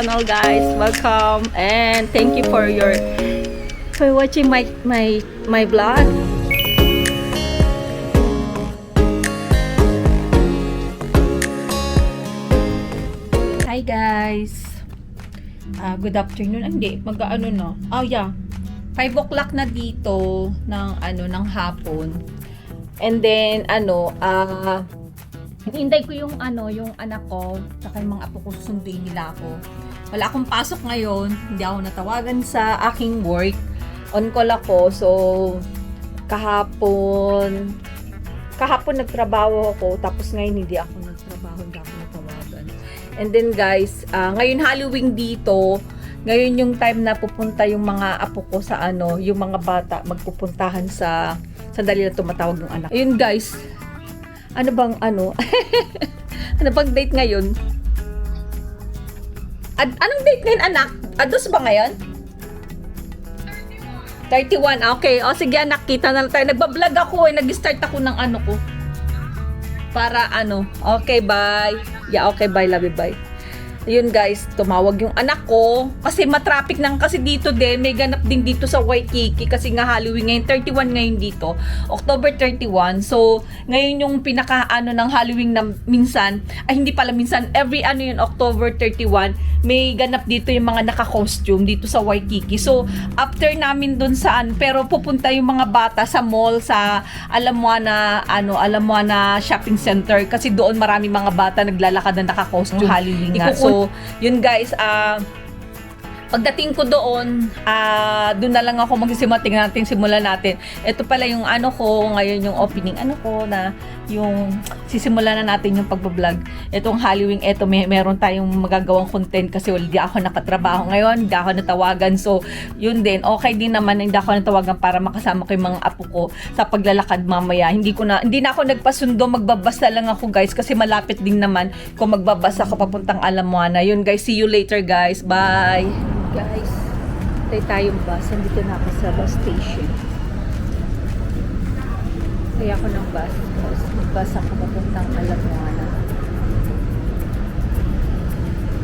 Channel guys, welcome and thank you for watching my vlog. Hi guys. Good afternoon. Hindi, mag-ano na. Oh yeah. 5 o'clock na dito ng hapon. And then hinihintay ko yung anak ko, saka yung mga apo ko, susunduin nila ako. Wala akong pasok ngayon, hindi ako natawagan sa aking work. On call ako, so kahapon nagtrabaho ako, tapos ngayon hindi ako nagtrabaho, hindi ako natawagan. And then guys, ngayon Halloween dito, ngayon yung time na pupunta yung mga apo ko sa yung mga bata, magpupuntahan sa sandali na tumatawag ng anak. Ayun guys, ano bang ano bang date ngayon? Anong date ngayon, anak? Ados ba ngayon? 31. Okay. O sige anak, kita na lang tayo. Nagbablog ako nag-start ako ng ko. Para Okay, bye. Yeah, okay, bye. Love you, bye. Ayun guys, tumawag yung anak ko kasi matraffic nang kasi dito din, may ganap din dito sa Waikiki kasi nga Halloween ngayon, 31 ngayon dito, October 31. So ngayon yung pinaka ng Halloween na minsan, hindi pala minsan, every yun, October 31 may ganap dito yung mga naka-costume dito sa Waikiki. So after namin dun pero pupunta yung mga bata sa mall, sa alam mo na shopping center kasi doon marami mga bata naglalakad na naka-costume Halloween nga. So, yun guys, pagdating ko doon, doon na lang ako magsisimula. Tingnan natin, simulan natin. Ito pala yung ko, ngayon yung opening ko na yung sisimulan na natin yung pagbablog. Itong Halloween, meron tayong magagawang content kasi hindi ako nakatrabaho ngayon, hindi ako natawagan. So, yun din, okay din naman hindi ako natawagan para makasama ko yung mga apo ko sa paglalakad mamaya. Hindi na ako nagpasundo, magbabasa lang ako guys kasi malapit din naman kung magbabasa ako papuntang Alamoana. Yun guys, see you later guys. Bye! Guys, tayong bus. Nandito na ako sa bus station. Kaya ako ng bus. Magbus ako papuntang Alamoana.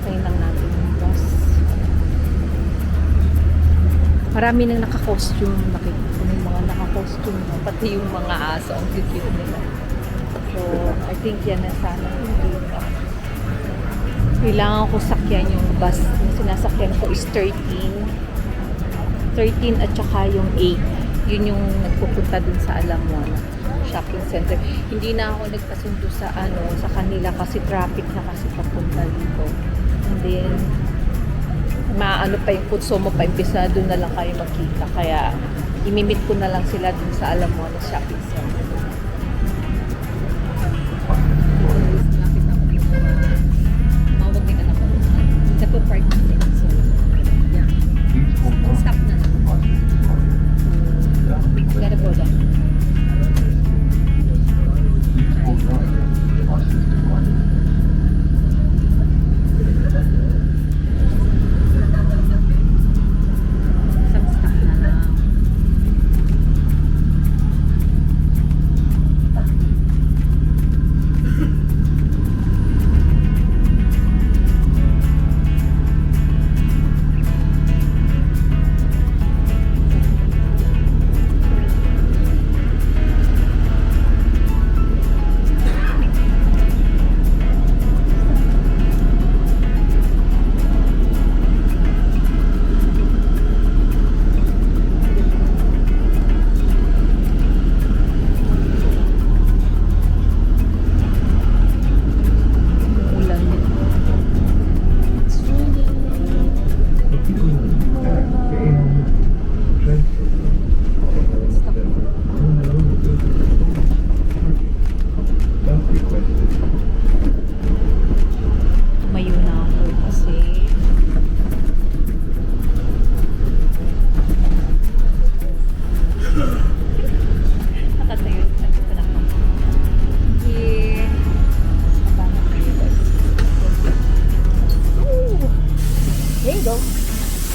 Tayo lang natin yung bus. Marami nang naka-costume. Nakikita ko yung mga naka-costume. Pati yung mga aso. Ang cute nila. So, I think yan na sana yung dito. Kailangan ko sakyan yung bus. Yung sinasakyan ko is 13 at saka yung 8. Yun yung nagpupunta dun sa Alamoana shopping center. Hindi na ako nagpasundo sa sa kanila kasi traffic na kasi papunta dito. And then pa yung Kutsumo pa, impisa dun na lang kayo magkita. Kaya imimit ko na lang sila dun sa Alamoana shopping center. Nagpo-park natin. So, yeah. Stop na lang. Gotta go down. Some stop na lang.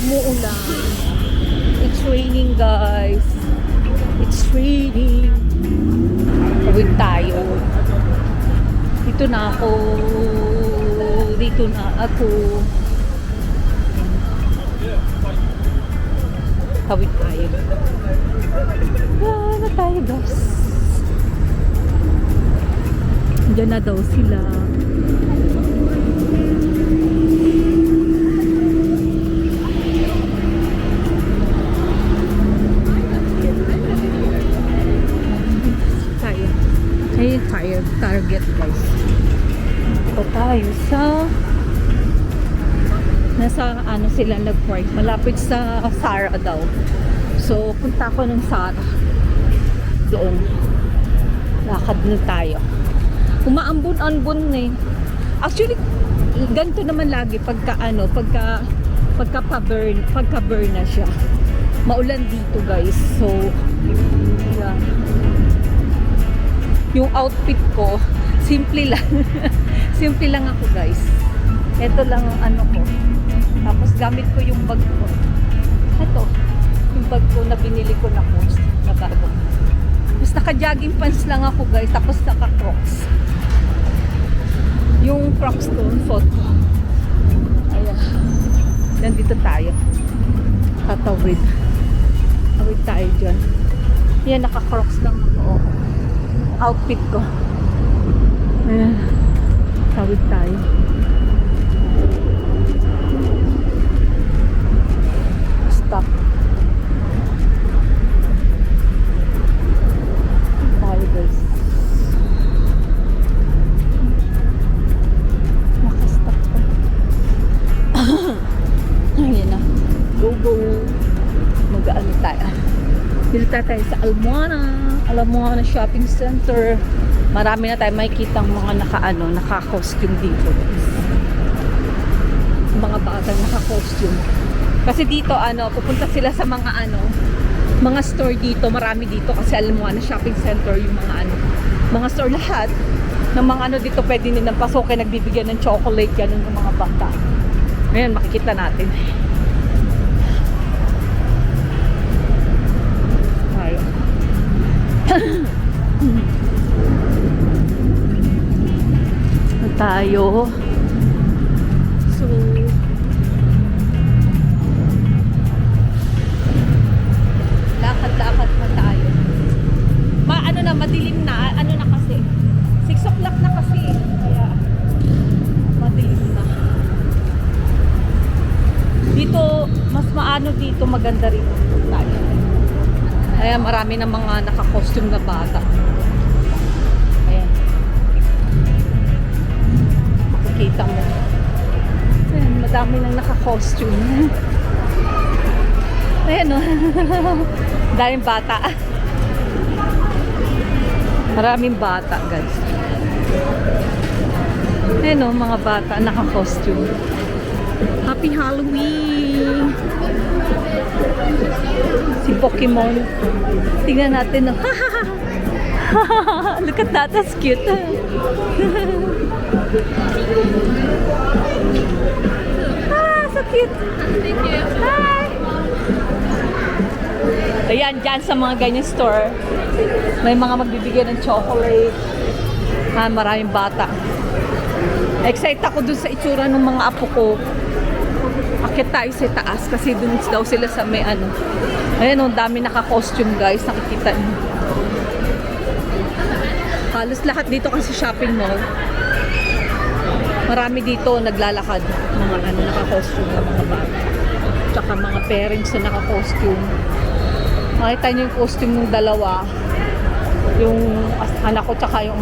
Umuulan. It's raining guys. It's raining. Tawid tayo. Dito na ako. Tawid tayo. Na tayo guys. Diyan na daw sila. Tayo. Ayun tayo. Target guys. Ito tayo sa nasa ano sila nag-park. Malapit sa Sara daw. So punta ko ng Sara. Doon. Lakad na tayo. Umaambon-ambon na eh. Actually, ganito naman lagi pagka pagka-burn na siya. Maulan dito guys. So, yeah. Yung outfit ko, simple lang. Simple lang ako guys. Ito lang ang ano ko. Tapos gamit ko yung bag ko. Ito, yung bag ko na binili ko na post na bago. Tapos naka-jogging pants lang ako guys. Tapos naka-crocs. Yung crocs ko, photo. Ayan. Nandito tayo. Tatawid. Tawid tayo dyan. Yan, naka-crocs lang ako. Outfit ko. Ayan. Tawid tayo. Stop. Tayo guys. Nakastop ko. Ayan na. Go go. Mag-ano tayo. Dito tayo sa Almoana Shopping Center. Marami na tayo makikitang mga naka-costume dito. Mga batang naka-costume. Kasi dito pupunta sila sa mga store dito, marami dito kasi Almoana Shopping Center yung mga store lahat ng mga dito pwede nilang pasokin, nagbibigyan ng chocolate yan ng mga bata. Ngayon makikita natin. Tayo. So lakad-lakad pa tayo. Madilim na, na kasi 6 o'clock na kasi, kaya madilim na. Dito mas dito maganda rin tayo. Kaya marami ng mga naka-costume na bata. Ayan. Makikita mo. Ayan, madami nang naka-costume. Ayan o. Daming bata. Maraming bata guys. Ayan o, mga bata naka-costume. Happy Halloween! Si Pokemon. Tingnan natin. Look at that. That's cute. So cute. Thank you. Hi! Ayan, dyan sa mga ganyan store, may mga magbibigay ng chocolate. Maraming bata. Excited ako dun sa itsura ng mga apo ko. Akit tayo sa taas kasi dun daw sila sa may Ayan, ang dami naka-costume guys, nakikita niyo. Halos lahat dito kasi shopping mall. Marami dito naglalakad, mga naka-costume na mga bata. Tsaka mga parents na naka-costume. Makita niyo yung costume ng dalawa. Yung anak ko tsaka yung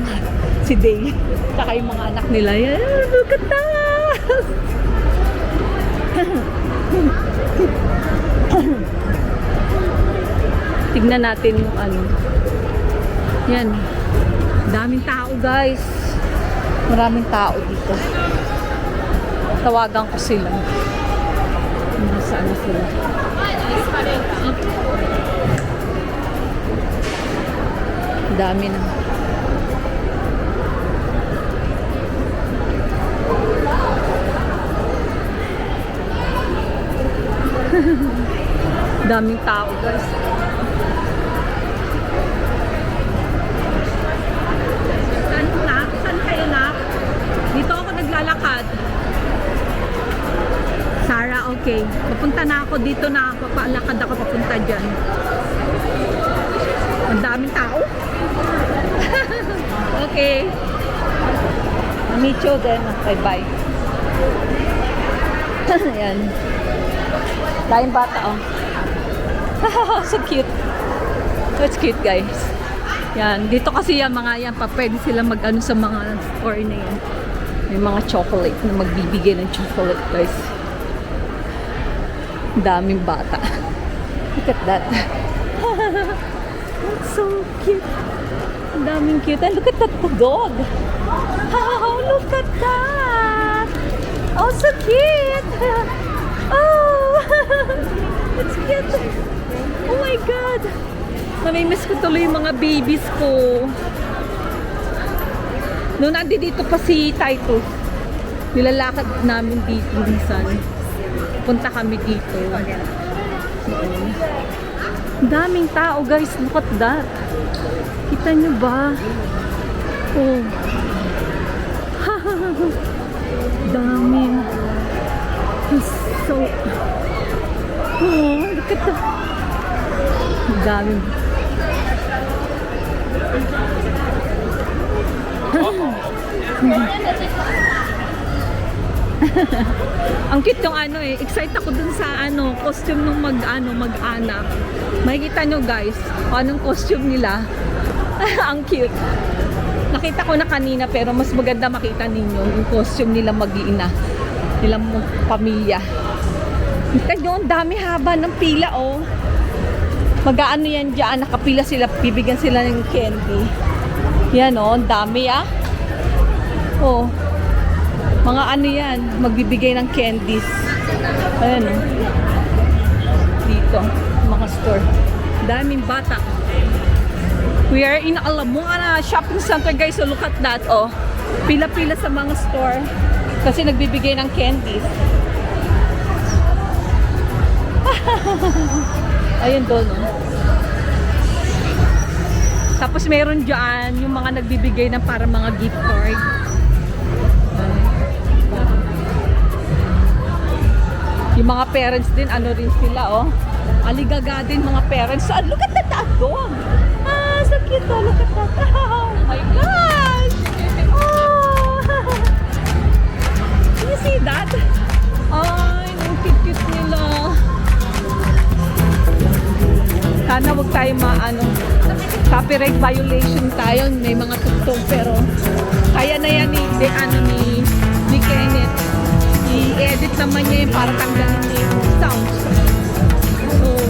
si Day. Tsaka yung mga anak nila. Yan, look at that! Tignan natin yung Yan. Daming tao guys. Maraming tao dito. Tawagan ko sila. Nasaan na sila? Dami na. Daming tao guys. Saan kayo na? Dito ako naglalakad. Sara, Okay, papunta na ako dito na papalakad ako papunta dyan. Ang daming tao. Okay. Meet you then. Bye-bye. Ayan. Daming bata, oh. So cute. That's cute, guys. Yan. Dito kasi yung mga yan, pwede sila mag-ano sa mga store na yan. May mga chocolate na magbibigay ng chocolate, guys. Daming bata. Look at that. That's so cute. Ang daming cute. And look at that dog. Oh, look at that. Oh, so cute. Oh, that's cute. Oh my God. Namimiss ko tuloy yung mga babies ko. Noon dito pa si Titus, nilalakad namin dito minsan. Punta kami dito. Ang daming tao, guys. Look at that. Kita nyo ba? Oh. Daming. So. Oh, look at that. Daming. Ang cute yung ano eh. Excited ako dun sa ano, costume nung mag-anak. Makikita nyo guys, anong costume nila. Ang cute. Nakita ko na kanina pero mas maganda makita ninyo yung costume nila mag-iina. Nilang pamilya. Kita nyo, ang dami haba ng pila oh. Mag-aano yan dyan, nakapila sila, bibigyan sila ng candy. Yan oh, ang dami ah. Oh. Mga ano yan, magbibigay ng candies. Ayan o. Dito, mga store. Daming bata. We are in Alamoana shopping center guys. So look at that oh. Pila-pila sa mga store. Kasi nagbibigay ng candies. Ayun doon oh. Tapos meron dyan yung mga nagbibigay ng para mga gift card. Yung mga parents din, ano rin sila, oh. Aligaga din mga parents. So, look at that dog. Ah, so cute, oh. Look at that. Oh my gosh. Oh. Can you see that? Ay, ang cute-cute nila. Sana wag tayo copyright violation tayo. May mga tugtog, pero kaya na yan ni Kenneth. I-edit naman niya yung para tanggalin niya yung sounds. So,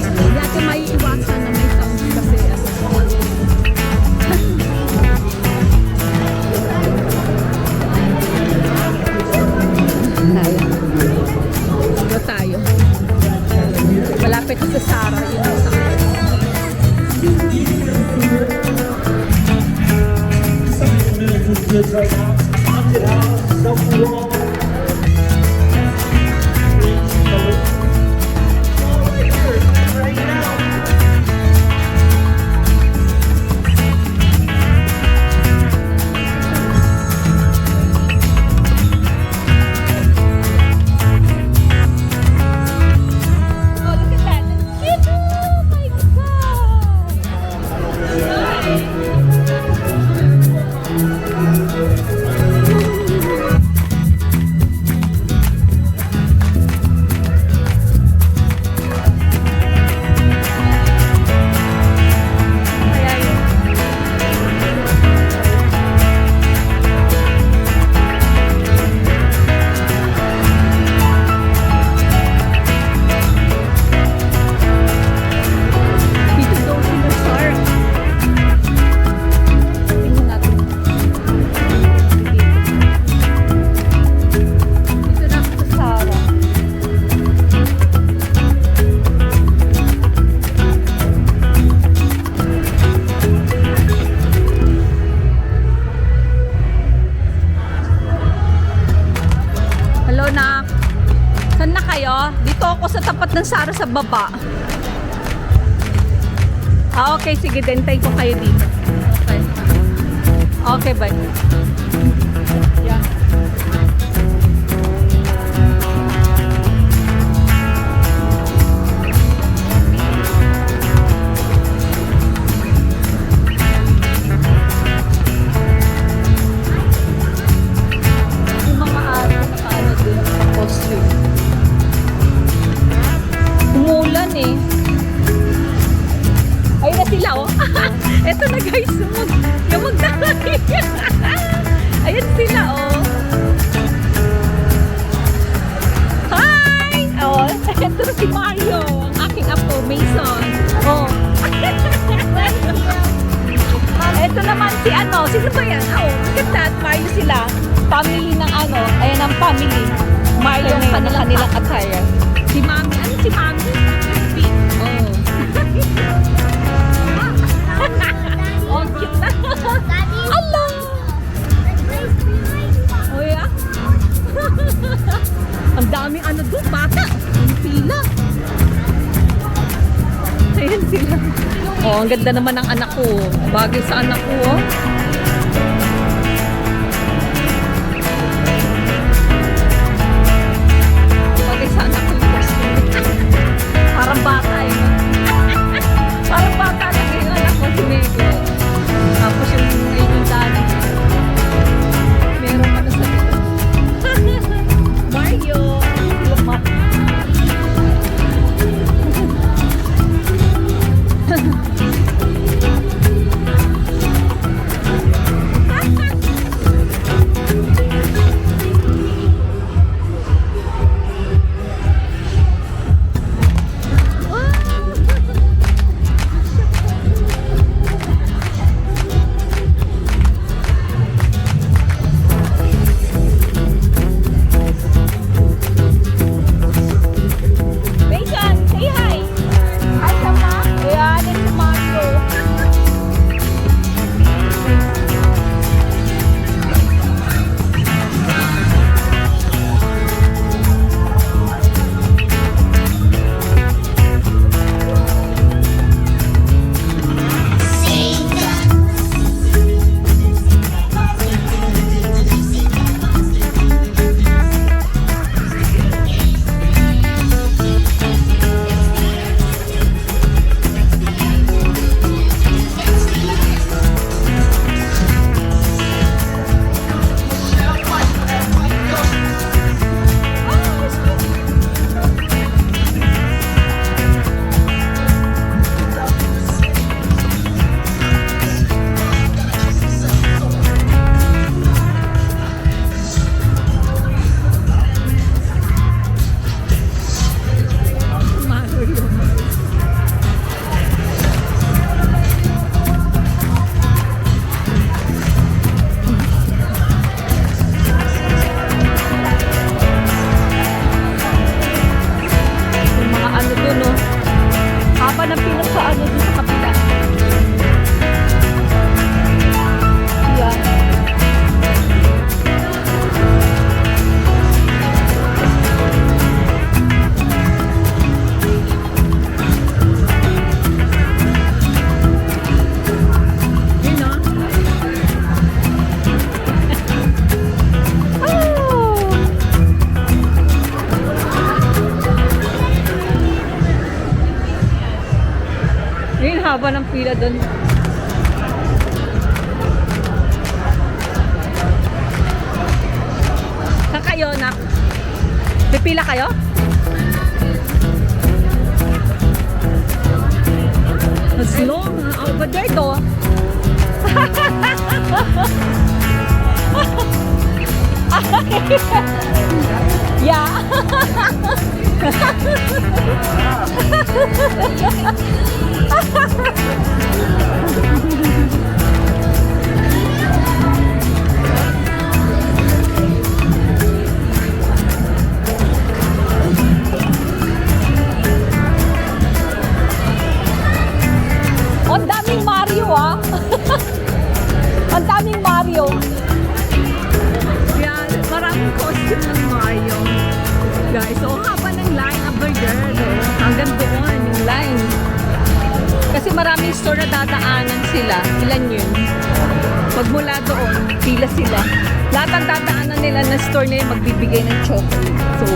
hindi natin maiiwasan na may sounds kasi Ito tayo. Malapit sa Sara. Yun ang sa ng Sara sa baba. Ah, okay. Sige, dentay ko kayo dito. Okay. Okay, bye. Yeah. guys, yung magdamay. Ayan sila, oh. Hi! Oh, ito si Mario, ang aking apo, Mason. Oh. Ito naman si ano, sino ba yan? Oh, look at that, Mario sila. Family ng ano, ayan ang family. Mario ang kanilang attire. Si Mami, ano si Mami? Oh. Oh, cute na. Hello! Oh, yeah? Ang daming ano doon, bata. Ang pila. Ayan sila. Oh, ang ganda naman ng anak ko. Bagay sa anak ko, oh. Bagay sa anak ko yung costume. Parang bata, eh. Parang bata na yung anak ko, si Mego. Tapos yung dali. Meron ano sa Mario. Lumak. haba ng pila doon. Saan kayo, nak? Pipila kayo? As long, over there to. Yeah. Ang daming Mario, ah. Ang daming Mario. Yan, maraming costume ng Mario. Guys, so haba ng line over there, no? Hanggang doon yung line. Kasi maraming store na dadaanan sila. Ilan yun? Pag mula doon, pila sila. Lahat ang dadaanan nila na store na yun, magbibigay ng chocolate. So,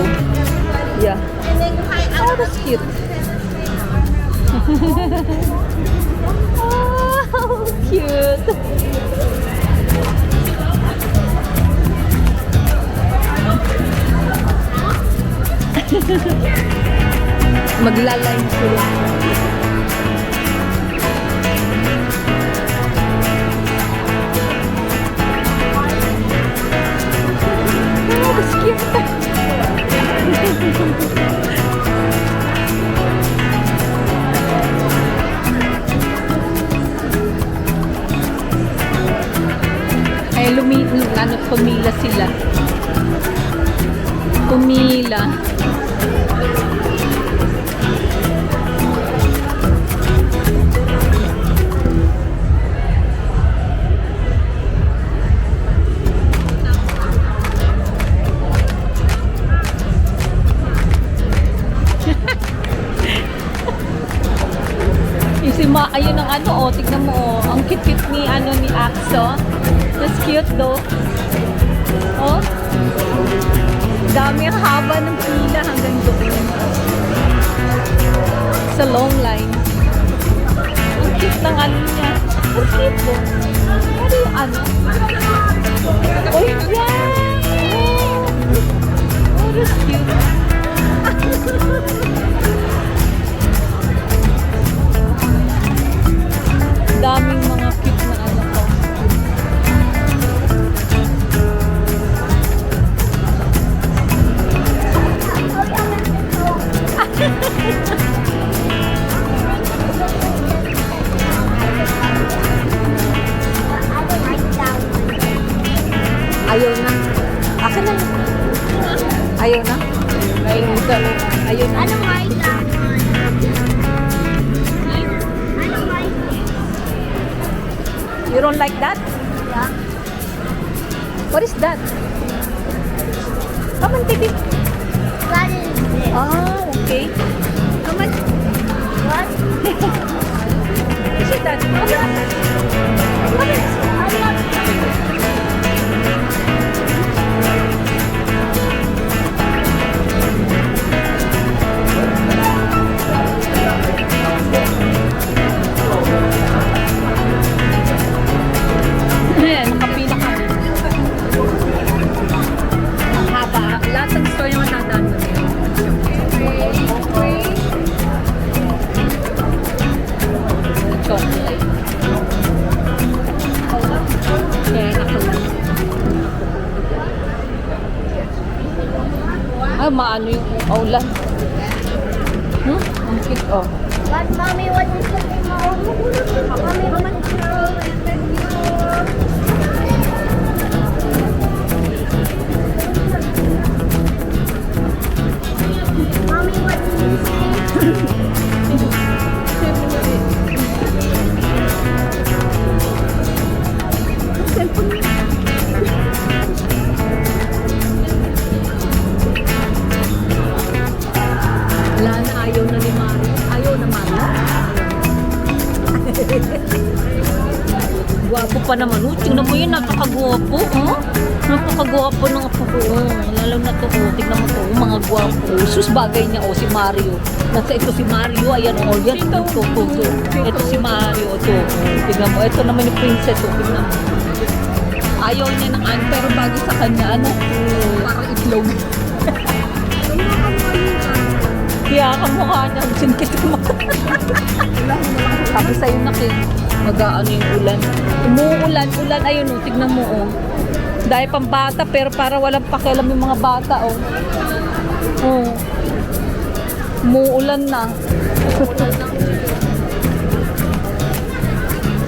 yeah. Oh, that's cute. Oh, cute. Maglaline sila. Ay, pumila sila. Pumila. Ayun ang ano, oh, tignan mo, oh. Ang cute-cute ni, ni Axo. That's cute, though. Oh. Dami ang haba ng pila hanggang doon. Sa long line. Ang cute ng ano niya. Ang cute, though. Ano yung ano? Oh, yeah! Oh, that's cute. Daming mga cute na ano ko. Ayaw na. Akin na. Ayaw na. Ayaw na. Ano white lang? You don't like that? Yeah. What is that? Come on, baby. What is this? Ah, okay. Come on. What? What is that? Come on. What is Ayan, nakapila ka. Ang haba. Lahat ng store yung matandaan mo. Chocolate. Kaya ako lang. Ah, maano yung ulan. Ang cute, oh. What, mommy? What is this? Mommy, what is Mommy, what is Wala na, ayaw na ni Mario. Ayaw na Mario. Gwapo pa naman. Oh, tingnan mo yun, napakagwapo. Oh. Napakagwapo ng apo ko. Oh. Lalo na to. Oh. Tingnan mo to. Oh, mga gwapo. Sus, bagay niya. Oh, si Mario. Nasa ito si Mario. Ayan, oh. Yan. Ito. Ito si Mario. Ito. Oh. Tingnan mo. Ito naman yung princess. Oh. Tingnan mo. Ayaw niya ng ano. Pero bagay sa kanya, ano? Oh. Parang itlog. Kaya kamukha niya. Sinkit mo. Sabi sa'yo na kay mag-aano yung ulan. Umuulan. Ulan. Ayun o. Tignan mo o. Dahil pang bata. Pero para walang pakialam yung mga bata o. Oh. Umuulan na.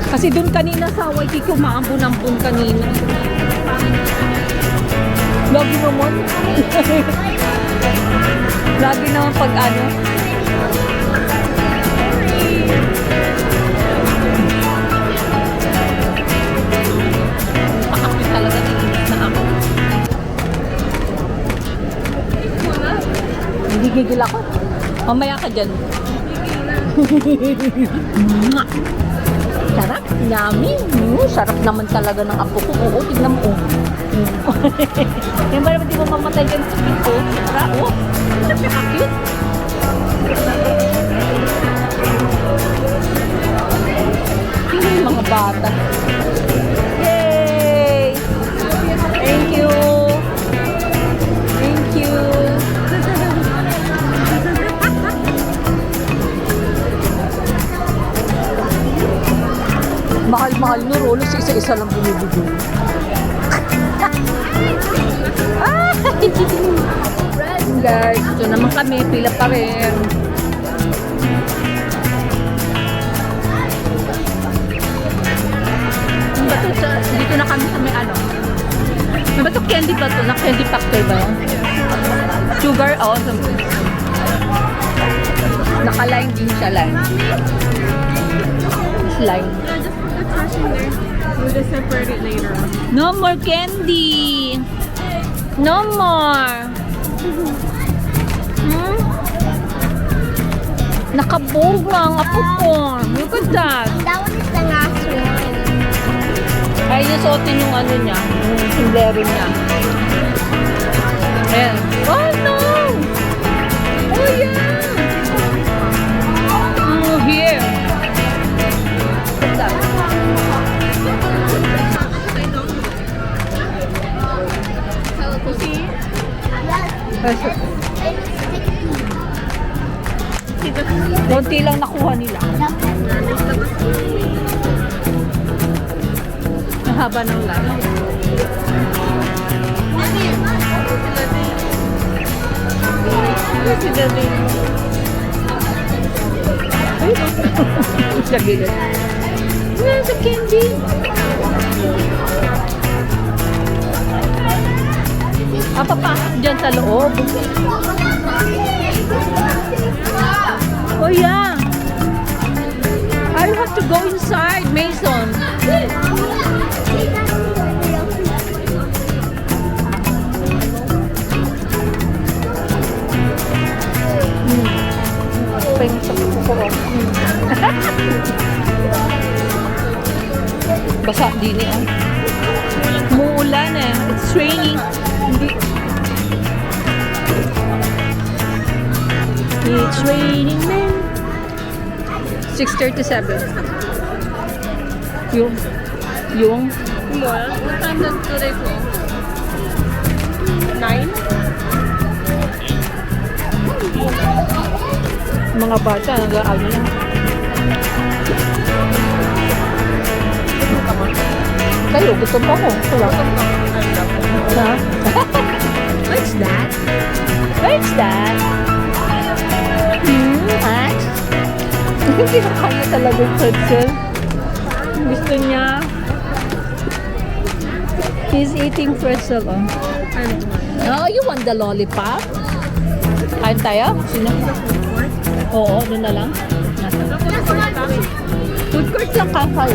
Kasi doon kanina sa Waikiki umaambon-ambon kanina. Lagi naman. Lagi naman pag ano. Pakapit talaga nilinis na ako. Hindi gigil ako. Mamaya ka dyan. Sarap. Yummy. Sarap naman talaga ng apo ko. Oo, tignan mo. Yung ba naman di mo mamatay dyan sa pito? Sarap. Oo. Napaka-cute. Mga bata. Yay! Thank you. Thank you. Mahal-mahal no, Rolos. Isa-isa lang binibigay. guys, ito naman kami, pila pa rin. Ano ba to? Dito na kami sa may ano. Ano ba to? Candy ba to? Na candy factory ba yun? Sugar? Oo. Naka-line din siya, line. It's line. Yeah, just put the trash in there. We'll just separate it later on. No more candy! No more! Hmm? Nakabog ang apo ko. Look at that. That one is the last one. Ay, nasuotin yung ano niya, yung sombrero niya. Ayan. Oh, no! Oh, yeah! Oh, here. What's that? See? Konti lang nakuha nila. Ang haba ng line. Si David. Sa gilid. Where's the candy? Papasok dyan sa loob. Oh yeah. I have to go inside, Mason. Peng sa kuko. Basa din eh. Muulan eh. It's raining. Hindi. It's raining men. 6:37. Yung What time does today close? 9? mga bata nag-ano lang. Kayo, gutom pa ko. Wala. Ha? What's that? What's that? What? Hindi na kanya talaga yung pretzel. Gusto niya. He's eating pretzel, oh. Oh, you want the lollipop? Kain tayo? Sino? Oo, doon na lang. Food court lang kakal.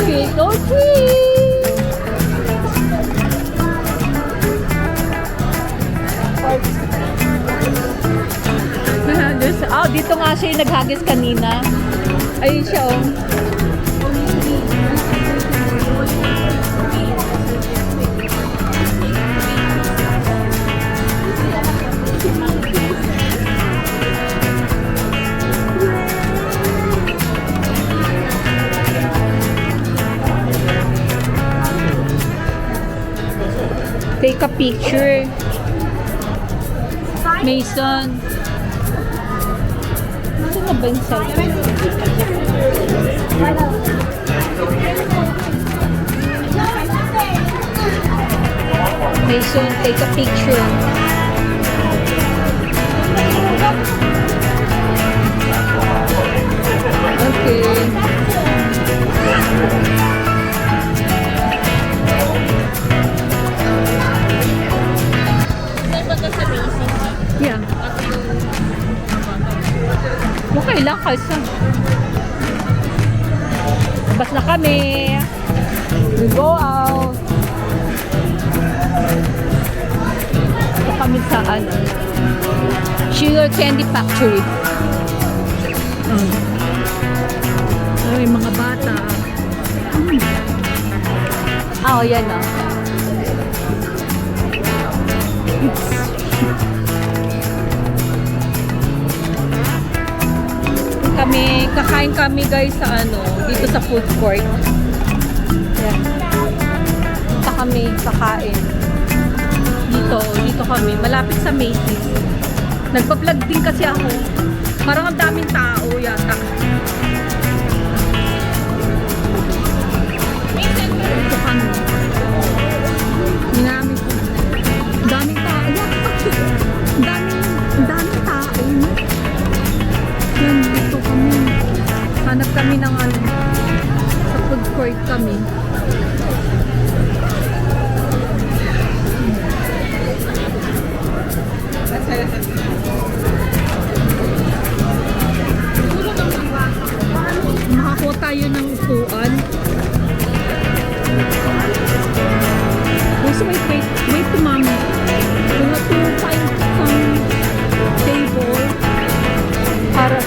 Trick or treat! Oh, dito nga siya yung naghagis kanina. Ayun siya, oh. Take a picture. Mason. Ano na ba yung cellphone? Mason, take a picture. Okay. Yeah. Okay lang kasi. Labas na kami. We go out. Ito kami sa ano, Sugar Candy Factory. Ay, mga bata. Oh, yan o. Kakain kami guys sa ano, dito sa food court. Yan. Punta kami kakain. Dito kami. Malapit sa Macy's. Nagpa-vlog din kasi ako. Parang ang daming tao yata. Dito kami. Minami ko. Daming tao. Daming tao. Yan, dito kami. Hanap kami ng ano. Sa food court kami. Makakuha tayo ng upuan. Also, wait to mommy. We have to find some table para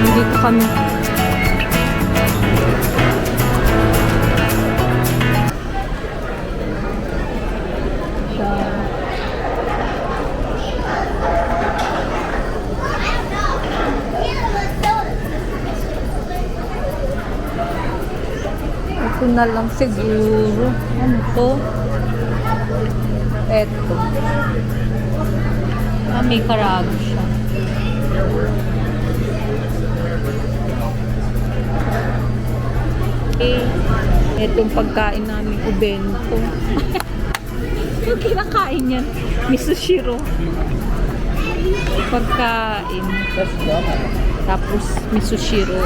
nandito kami. Ito na lang siguro. Ano to? Eto. May karago siya. Etong pagkain namin, ubento. Yung kinakain yan, misushiro. Pagkain. Tapos misushiro.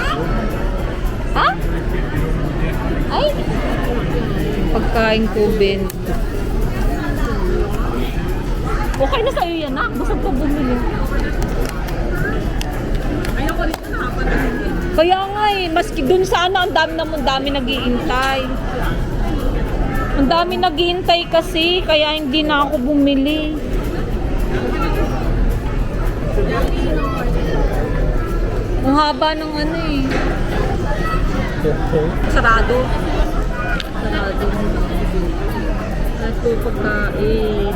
Ha? Ay! Pagkain ko, bento. Okay na sa'yo yan, ha? Busog pa bumili. Ayoko rin na nakapanahin. Kaya nga eh, maski dun sana ang dami nag-iintay. Ang dami nag-iintay kasi, kaya hindi na ako bumili. Ang haba ng ano eh. Sarado. Ito pagkain.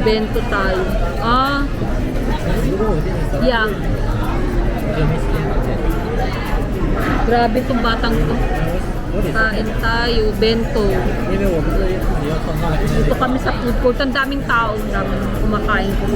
Bento tayo. Yeah. Grabe itong batang to. Kain tayo, bento. Dito kami sa food court. Ang daming tao. Ang daming kumakain ko.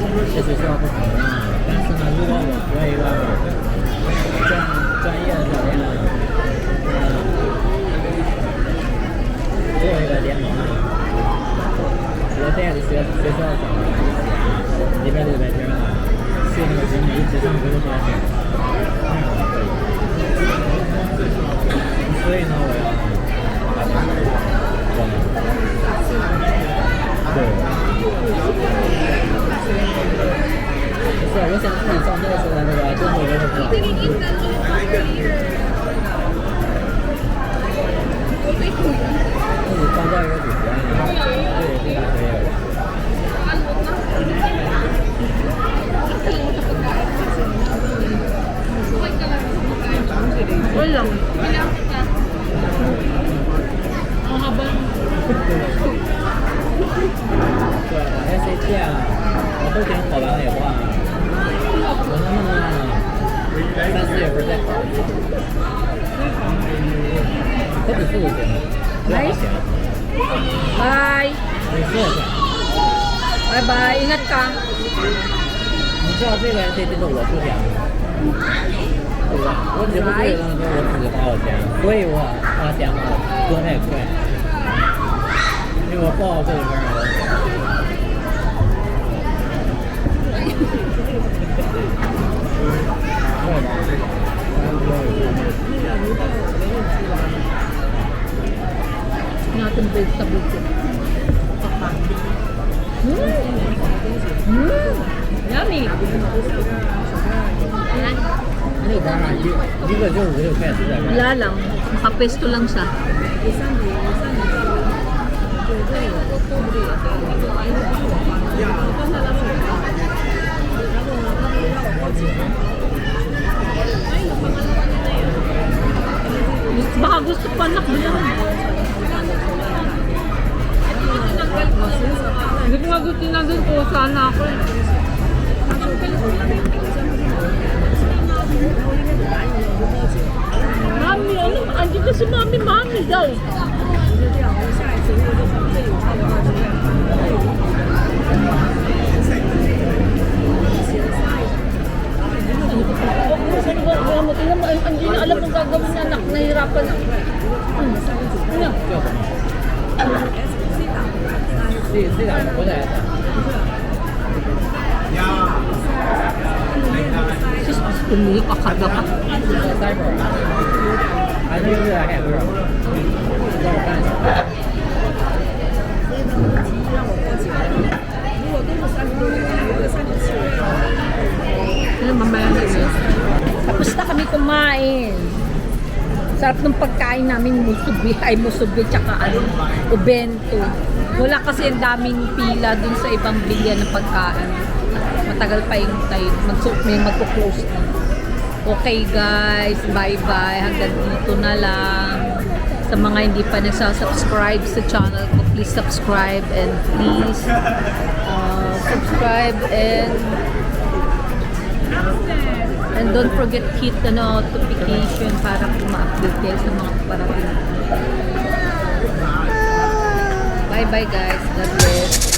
Wala. Ang haba. 对，SAT 啊，我都点考完了以后啊，我能不能3、4月份再考？可比速度行，不要行。 Bye! 你说一下， Bye bye! Ingat ka! 你知道这个 SAT 是我出钱的，对吧？我只不过的东西我自己花我钱，所以我花钱嘛多太快，因为我报这里边儿的。 Natin vegetable ko. Yummy! 那边啊，一个就5、6块10块。 Wala lang. Nakapesto lang siya. Baka gusto pa anak bilang. Hindi ko nga gusto tinagin ko. Sana ako eh. Mami, ano? Andito si Mami daw. 这两个回来的。 Sis, pumili ka kada ka. Cyber 还是越来越多。让我看一下。 Ano, mamaya na yun. Tapos na kami kumain. Sarap ng pagkain namin, musubi, tsaka ubento. Wala kasi ang daming pila dun sa ibang bilya ng pagkain. Matagal pa yung tayo. May magpo-close na. Okay guys, bye-bye. Hanggang dito na lang. Sa mga hindi pa nagsasubscribe sa channel ko, please subscribe and please subscribe and don't forget hit the notification para ma-update kayo sa mga parating. Bye bye guys. God bless.